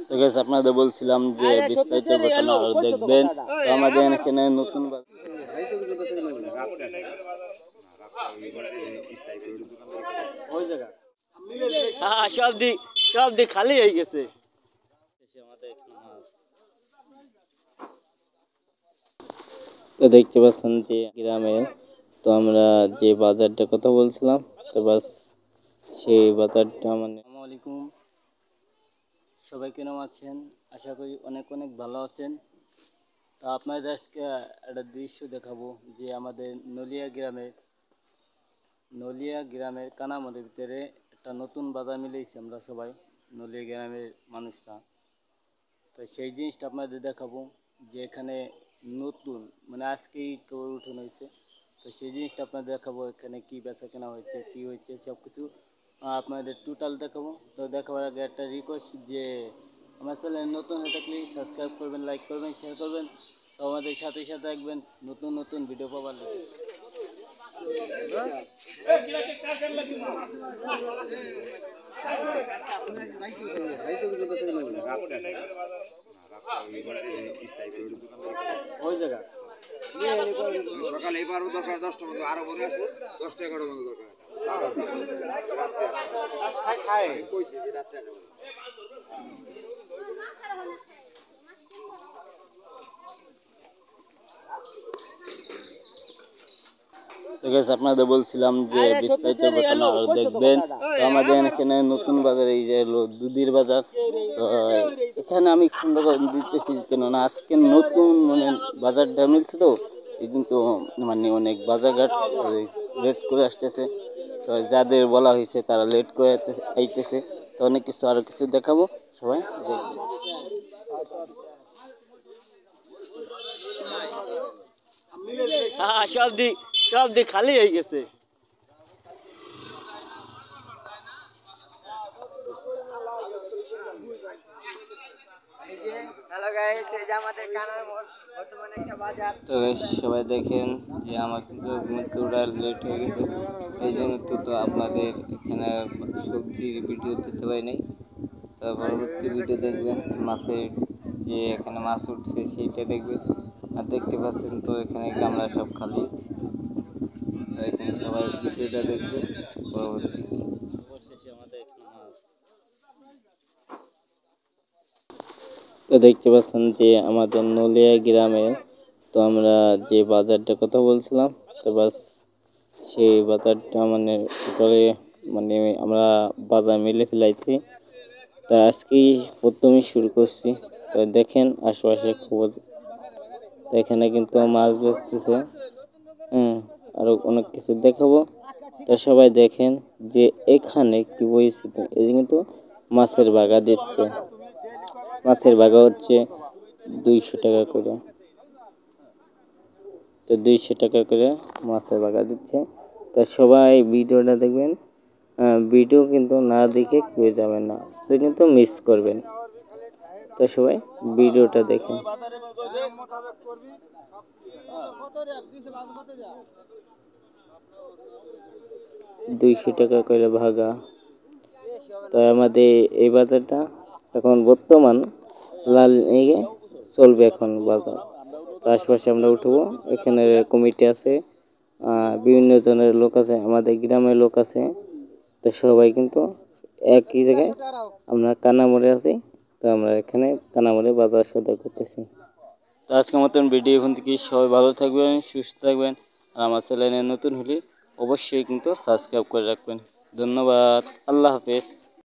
তো গাইস আপনাদের বলছিলাম যে বিস্তারিত ঘটনা আর দেখবেন। তো আমাদের এখানে নতুন সব দিক খালি হয়ে গেছে। তো দেখতে পাচ্ছেন যে গ্রামে, তো আমরা যে বাজারটার কথা বলছিলাম, তো বাস সেই বাজারটা মানে আসসালামু আলাইকুম, সবাই কেমন আছেন? আশা করি অনেক অনেক ভালো আছেন। তো আপনাদের আজকে একটা দৃশ্য দেখাবো যে আমাদের নলিয়া গ্রামের কানামদের ভিতরে একটা নতুন বাজার মিলেছে। আমরা সবাই নলিয়া গ্রামের মানুষরা, তো সেই জিনিসটা আপনাদের দেখাবো যে এখানে নতুন মানে আজকেই কেবল উঠানো হয়েছে। তো সেই জিনিসটা আপনাদের দেখাবো, এখানে কী বেচা কেনা হয়েছে, কী হয়েছে সব কিছু আপনাদের টোটাল দেখাবো। তো দেখাবার আগে একটা রিকোয়েস্ট যে আমার চ্যানেল নতুন হয়ে থাকলে সাবস্ক্রাইব করবেন, লাইক করবেন, শেয়ার করবেন, তো আমাদের সাথে সাথে থাকবেন নতুন নতুন ভিডিও পাবার লাগে। সকালে এবার দরকার 10টা মতো, আরো পরে 10টা 11 মতো দরকার। তো গাইস আপনাদের বলছিলাম যে বিস্তারিত ঘটনা আর দেখবেন। তো আমাদের এখানে নতুন বাজার, এই যে দুধের বাজার। তো এখানে আমি খন্ড দিতেছি কেননা আজকে নতুন মানে বাজারটা মিলছে, তো এই জন্য তো মানে অনেক বাজারঘাট লেট করে আসতেছে। তো যাদের বলা হয়েছে তারা লেট করে আইতেছে। তো অনেক কিছু আরো কিছু দেখাবো, সবাই দেখবেন। সব দিক খালি হয়ে গেছে। হ্যালো গাইস, এই যে আমাদের কানার মোড় বর্তমানে একটা বাজার। তো সবাই দেখেন যে আমার কিন্তু ঘুমোতে লেট হয়ে গেছে, এই জন্য তো আপনাদের এখানে সবজির ভিডিও দিতে পারি নাই। তো পরবর্তী ভিডিও দেখবেন মাছের, যে এখানে মাছ উঠছে সেইটা দেখবেন। আর দেখতে পাচ্ছেন তো এখানে গামলা সব খালি। তো এখানে সবাই ভিডিওটা দেখবেন পরবর্তী। অবশেষে আমাদের এখানে মাছ, তো দেখতে পাচ্ছেন যে আমাদের নলিয়া গ্রামে, তো আমরা যে বাজারটার কথা বলছিলাম, তো বাস সেই বাজারটা মানে টোটালি মানে আমরা বাজার মিলে ফেলাইছি। তা আজকেই প্রথমেই শুরু করছি। তো দেখেন আশেপাশে খবর, তো এখানে কিন্তু মাছ বেচতেছে, আরো অনেক কিছু দেখাবো। তো সবাই দেখেন যে এখানে কি বইছে, তো এই কিন্তু মাছের বাগা দিচ্ছে। মাছের বাগা হচ্ছে 200 টাকা করে। তো 200 টাকা করে মাছের বাগা দিচ্ছে। তো সবাই ভিডিওটা দেখবেন, ভিডিও কিন্তু না দেখে কেউ যাবেন না, তো কিন্তু মিস করবেন। তো সবাই ভিডিওটা দেখেন। 200 টাকা করে ভাগা। তো আমাদের এই বাজারটা এখন বর্তমান লাল নিয়ে চলবে এখন বাজার। তো আশেপাশে আমরা উঠবো, এখানে কমিটি আছে, বিভিন্ন জনের লোক আছে, আমাদের গ্রামের লোক আছে। তো সবাই কিন্তু একই জায়গায় আমরা কানামোড়ে আছি। তো আমরা এখানে কানামোড়ে বাজার সদাই করতেছি। তো আজকের মতন ভিডিও এখান থেকে, সবাই ভালো থাকবেন, সুস্থ থাকবেন। আর আমার চ্যানেলে নতুন হলে অবশ্যই কিন্তু সাবস্ক্রাইব করে রাখবেন। ধন্যবাদ, আল্লাহ হাফেজ।